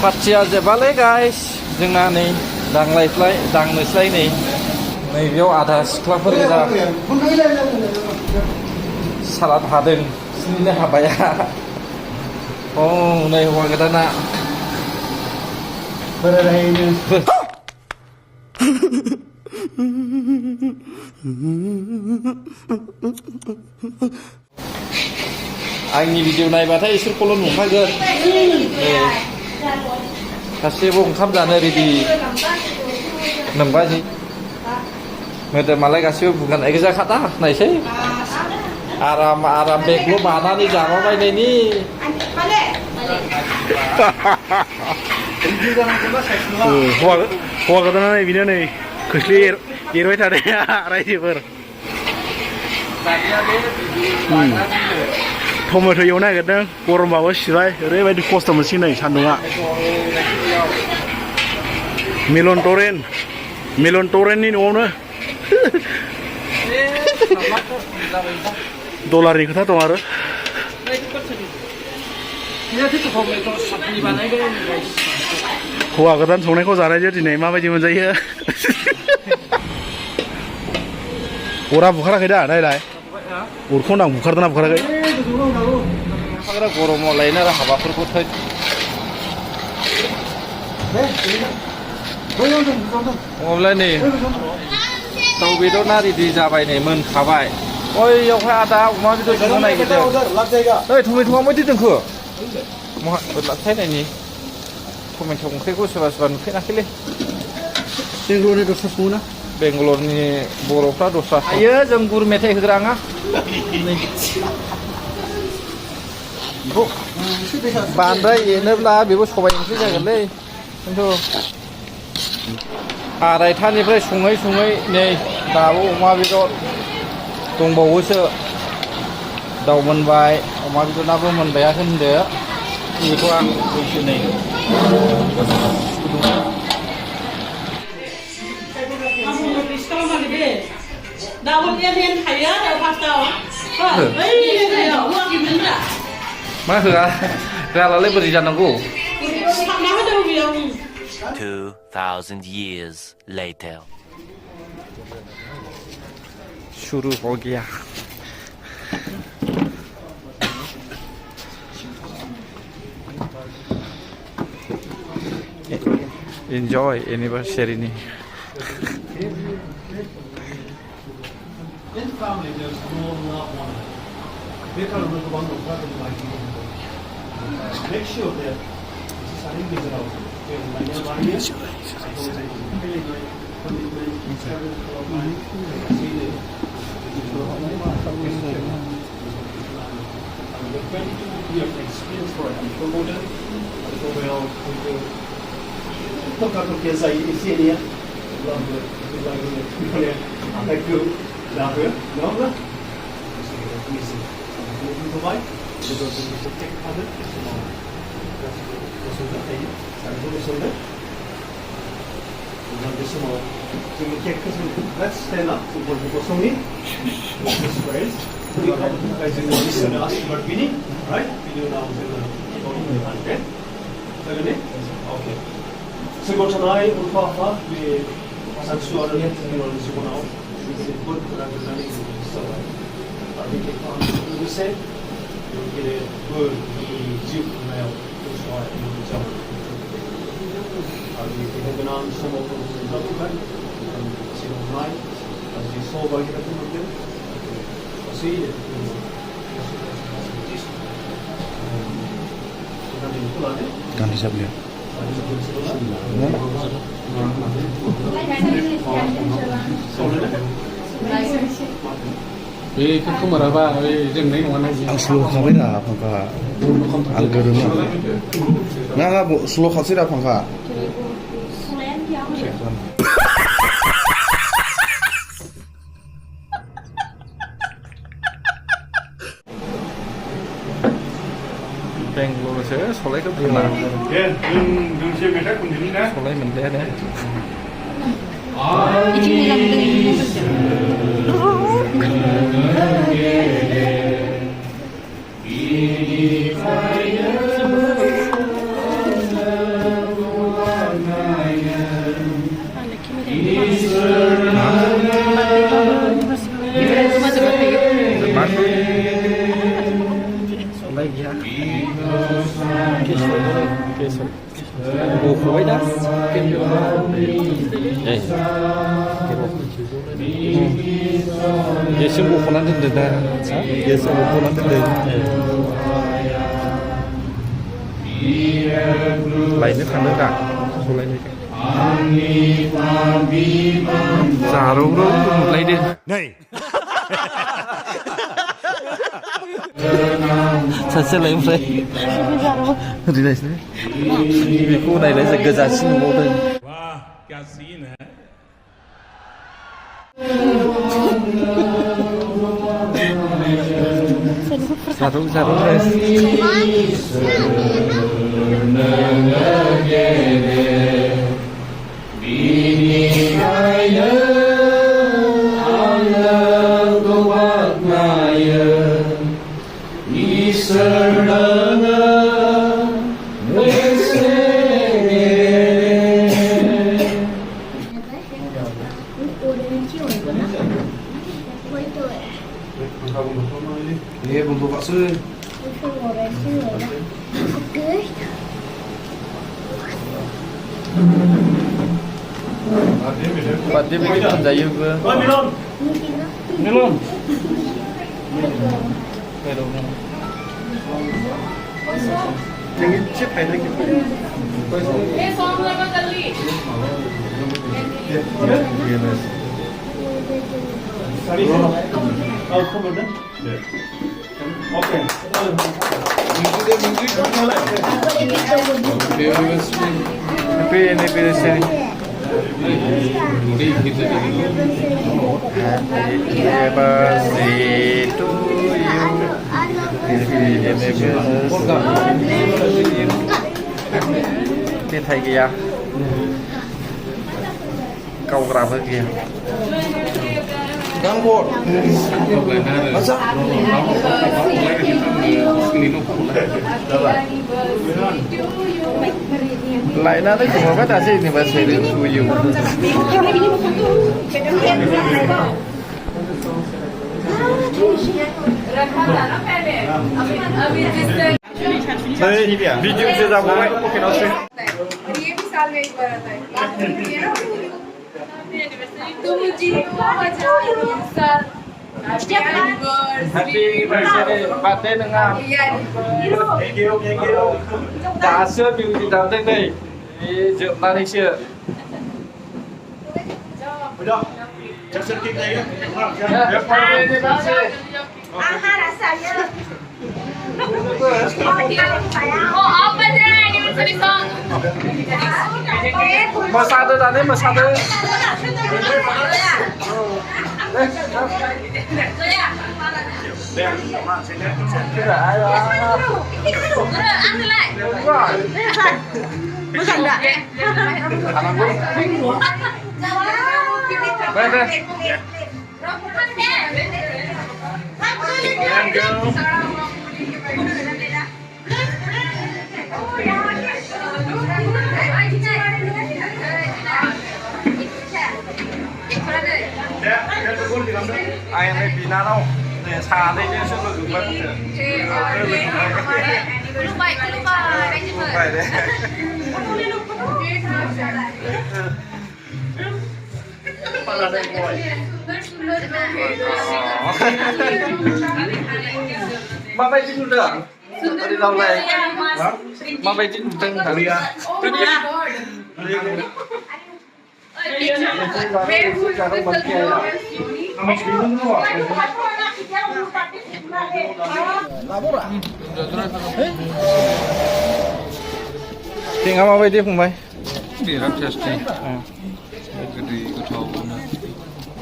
पार्टिया जोब्बालै गाइस जोंना नै दांनोसैलाय नै बेयाव आधा सिख्लाफोर गोजा सालाद हादों बिसोरनिनो हाबाया नै हौवा गोदाना आंनि भिडिअ नायबाथाय इसोरखौल' नुखागोन गासैबो ओंखाम जानो रेडि नंबाय मोदोमालाय गासैबो बुगानाय गोजाखादा नायसै आराम आराम बेगल' बानानै जाबायनायनि हौवा गोदाना नै बिनो नै खोस्लि एरबाय थानाया रायजोफोर टमेट' एवनो नागिरदों गरमबाबो सिबाय ओरैबायदि खस्थ' मोनसिगोन नै सान्दुङा मेलन टरेननि न'आवनो डलारनि खोथा दं आरो हौवा गोदान संनायखौ जानायजों दिनै माबायदि मोनजायो अरा बुखाराखै दा नायलाय अरखौ आं बुखारदोंना बुखाराखै गरमाव लायनो आरो हाबाफोरखौ थै अब्ला नै दाउ बेदरना रेडि जाबाय नै मोनखाबाय ओइयावहाय आदा अमा बेदर संनो नागिरदों ओइ टमेट'आ माबायदि दोनखो लाबथायनायनि टमेट' ओंख्रिखौ सोरबा सोरबा नुफेराखैलै बेंगलरनि दस्रा सङो ना बेंगलरनि बर'फ्रा दस्रा थायो जों गुर मेथाइ होग्राङा बांद्राय एरोब्ला बेबो सबाय ओंख्रि जागोनलै खिन्थु आरायथानिफ्राय सङै नै दाबो अमा बेदर दंबावोसो दाउ मोनबाय अमा बेदराबो मोनबाया होनदो बेखौ आं बैसो नै मा होआ गालालाय बोरै जानांगौ 2000 years later शुरू हो गया enjoy anniversary ni in family there's more than that one. They can't look one of that like make sure that this is an English out. Experience for it. Promoted. Well, tocar porque essa ideia avec la rue, non là? Vous voyez? Je dois vous take avec. Let's stand up. Right? Okay. Siguro tonight, we'll talk about the sexual and siguro the good representing so I think we say you get a good zip mail to start in the summer. You can have on some of those in the back and see online as you saw by the them. See it. Ganti sabi ya. बेखौ माराबा जोंनाय नङा आं slow' खाबाय दा फांखा आं गोरोमो ना slow' खासै दा फांखा बेंगलरसो सलायखौ बुंला सलाय मोनलाया ने बख'बाय दा गेसजों बख'नानै दोनदो दा गेसजों बख'नानै दोनदो लायनो थांदों दा सलायनायखौ जारौरौ नुलायदों सासेलाय ओमफ्राय ओरैनायसै बेखौ नायलाय गोजासिन नुबावदों जारौ जारौ Iya, bumbu bakso. Pak dia bikin penjahit juga. Melon. Melon. Melon. Yang chip ada gitu. Al come on. Okay. Happy anniversary. Happy birthday to you. Happy anniversary. Cái thầy kìa. Câu grab kìa. Đang buat. Masa? Lại nó cũng có cái gì thì mà sẽ được vui nhiều. Video से जा वो okay ना से ये भी साल में एक बार आता है तो मुझे साल Happy birthday birthday nengah đã sửa biểu gì làm đây này dự ra đây chưa Chắc sẽ kịp đây. Happy birthday mà sao tôi ra đấy mà sao tôi cái là ai đó đúng rồi mới gần đã ăn ăn đi đây ai ăn đây pina đâu để xà đây chứ không được mất lúc vậy đánh chim vậy đấy mà bay chim được đi đâu này mà bay chim từng thằng đi à tinggal apa dia pemain? Biar testing. Gede kacau.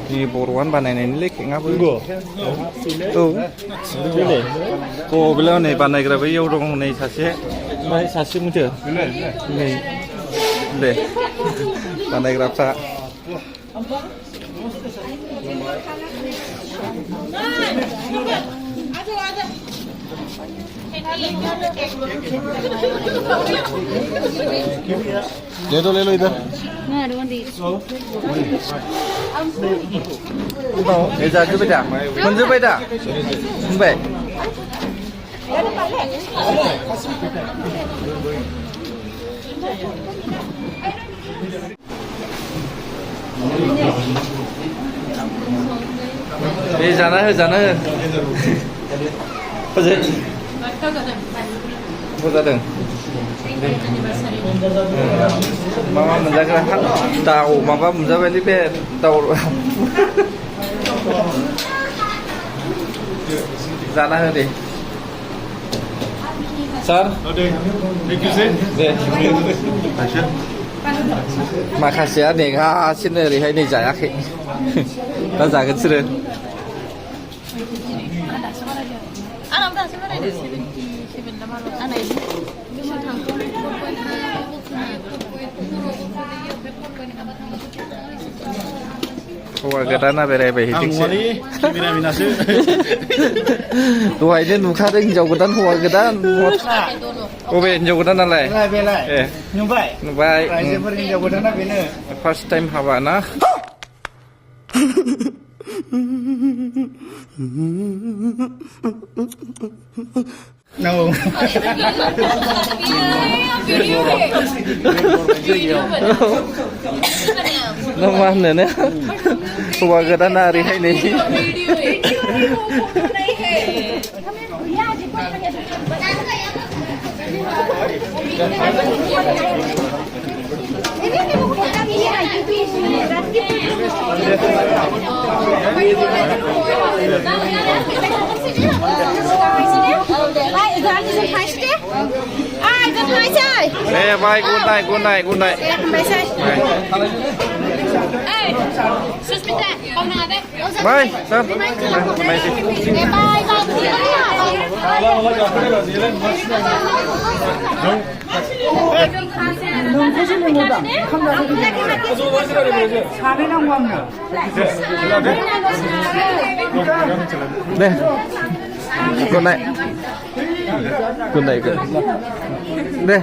Di boruan बानायनायनि लेखे ngaबो औ ko बेलाव नै बानायग्राबो इयाव दं नै सासे ओमफ्राय सासे मोथो नै दे बानायग्राफ्रा ले लो इधर जाजोब्बाय दा मोनजोब्बाय दा मोनबाय Đi जाना हो Hozir Bu जादों माबा मोनजाग्रा दाउ माबा मोनजाबायलै बे दाउ जाना हो दे सार दे माखासेया नेगासिनो ओरैहाय नै जायाखै दा जागोन बिसोरो हौवा गोदाना बेरायबाय हैदोंसो दहायनो नुखादों हिनजाव गोदान हौवा गोदान बबे हिनजाव गोदान नालाय नुबाय नुबाय रायजोफोर हिनजाव गोदाना बेनो फार्स्ट टाइम हाबा ना No. Nó ngoan rồi nè hùa người ta nà đi hay nè Nè vai cuốn này Vai, sao? Mày gì? Nè, con này. Con này kìa. Nè.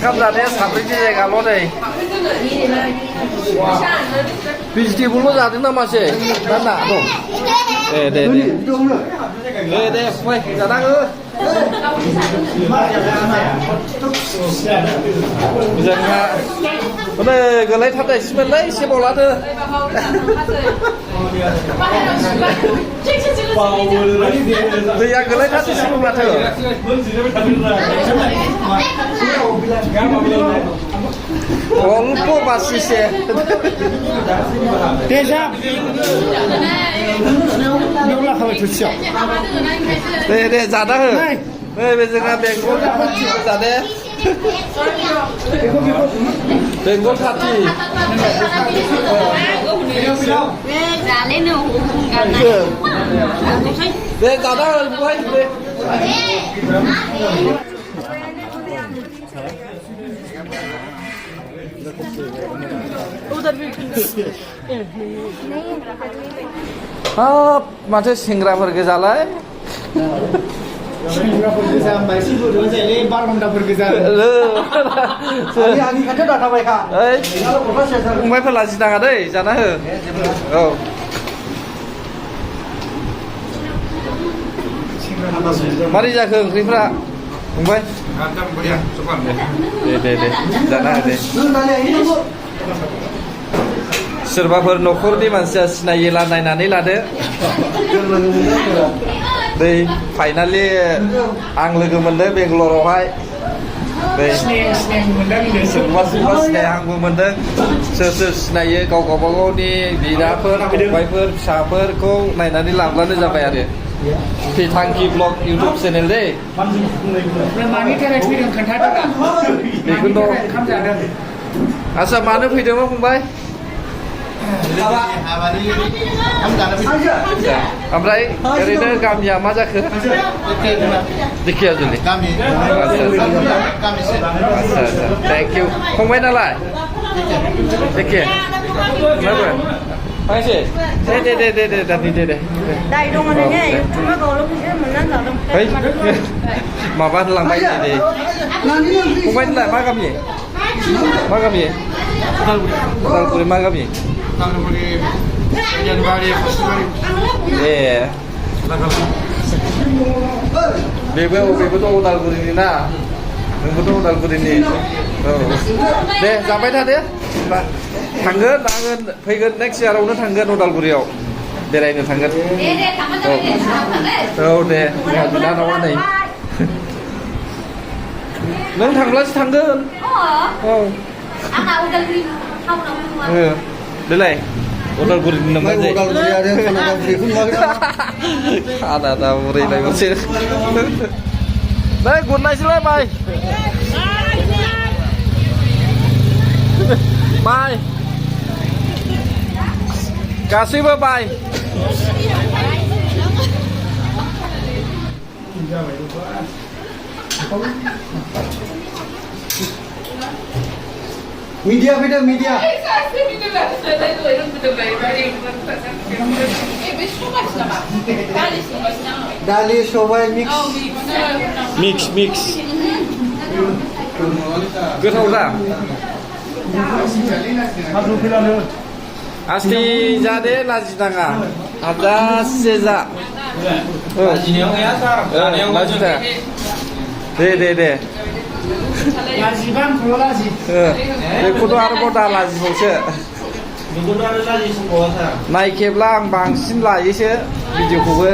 감자네 사브리지 갈로네 비지티블로 자든나 맛이 난나 너 네네 빨리 자다그 비자가 오늘 그 라이트 합다 있으면 라이 시볼라드 야 그 라이트 합다 시볼라드 Olpo basise. Deja. Yola khabar tutsa. De zada hı. Bây giờ là Bengal zada. Bengal thati. Dạ lên nữa gần này. De zada hı quay. हाब माथो सेंग्राफोर गोजालाय सेंग्राफोर गोजा मानसिफोर गोजालै बारमन्दाफोर गोजा आंनि खाथियाव दाथाबायखा ओइ फंबायफोर लाजि नाङा दै जाना हो औ मारै जाखो ओंख्रिफ्रा फंबाय दे जाना हो दे सोरबाफोर न'खरनि मानसिया सिनायोला नायनानै लादो दै फाइनालि आं लोगो मोनदों बेंगालरावहाय दै सोरबा सिनाय आंबो मोनदों सोर सिनायो गाव गावबागावनि बिदाफोर फंबायफोर फिसाफोरखौ नायनानै लाब्लानो जाबाय आरो थांखि ब्लग इउटुब चेनेल दै मानि थाखाय फैदों खोन्थादों बेखौथ' आदसा मानो फैदोंमोन फंबाय ओमफ्राय ओरैनो गामिया मा जाखो दिखियाजुलि आदसा थेंक इउ फंबाय नालाय एखे फांसे दे दानि दे Đây đúng rồi nhé, chúng nó còn lúc kia mình ăn rồi Hey, माबा लांबाय दे फंबाय नालाय मा गामि उदालगुरि मा गामि Januari, Februari. deh bebeto Udalguri na bebeto Udalguri ni deh sampai dah deh थांगोन फैगोन next year आवनो थांगोन उदालगुरियाव बेरायनो थांगोन औ दे जोंहा बिनानावा नै नों थांब्लासो थांगोन औ Anak udah beli tahu nama. देलाय उदालगुरिनि नामा Mai जायो udah ada anak berikut lagi. आदा बुरैलाय मोनसे नै गुरनायसैलाय माइ माइ गासैबो माइ Media beda media. Dali sobai mix. Mix गोथाव दा आस्ति जा दे लाजिनाङा हाजासे जा Lajinya ya, Sar. लाजिदा दे Lajiban kalau laji. बेखौथ' आरोबाव दा लाजिबावसो Begitu ada laji semua Sar. नायखेब्ला आं बांसिन लायोसो भिडिअखौबो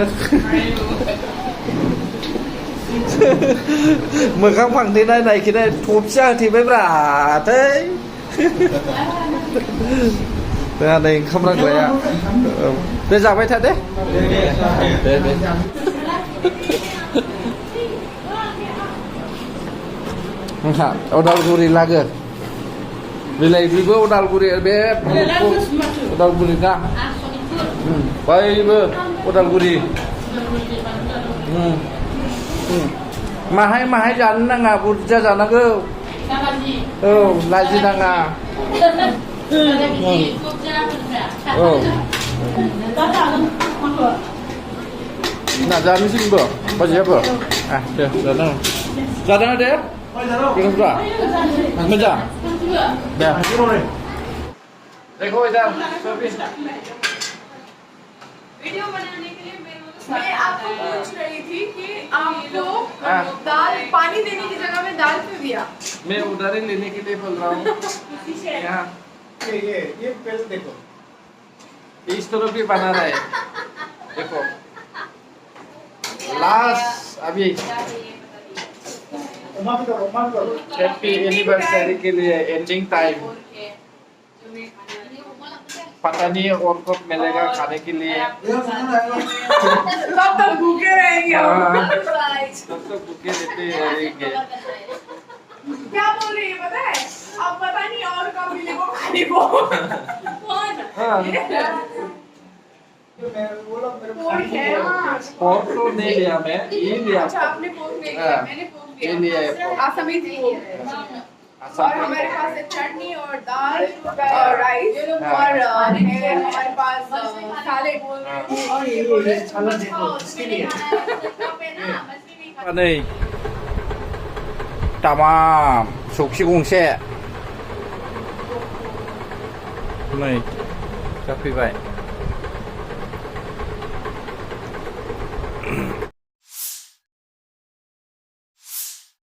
मोखां फांथेनाय नायखेनाय थफिया होथेबायब्रा थै जोंहा नै ओंखाम रानग्राया औ दे जाबाय था दे नोंहा उदालगुरि लागो बिलाइ बेबो उदालगुरि बे उदालगुरि ना बयबो उदालगुरि माहाय जानो नाङा बुरजा जानांगौ औ लाजिनाङा औ ना जानोसैबो बाजियाबो दे जादों दे गोथावफ्रा मोजां दे देखो इधर वीडियो बनाने के लिए मैं आपको पूछ रही थी कि आप लोग दाल पानी देने की जगह में दाल क्यों दिया? मैं उधर ही लेने के लिए बोल रहा हूँ यहाँ ये पहले देखो. इस तरफ भी बना रहा है देखो लास्ट अभी हैप्पी एनिवर्सरी के लिए एंडिंग टाइम पता नहीं और कब मिलेगा खाने के लिए तब तक भूखे रहेंगे हाँ। हम. तब तक भूखे रहते रहेंगे क्या बोल रही है पता है? अब पता नहीं और कब मिलेगा खाने को. कौन? हाँ। पोर्क है. पोर्क तो नहीं लिया मैं ये लिया अच्छा आपने पोर्क नहीं लिया, हाँ। मैंने पोर्क ये लिया. लिया है पोर्क। आसामी पोर्क. आसाम और हमारे पास है चटनी और दाल और राइस और है हमारे पास सैलेड और ये सलाद देखो इसके लिए. नै तामाम सौखि गंसे नै जाफैबाय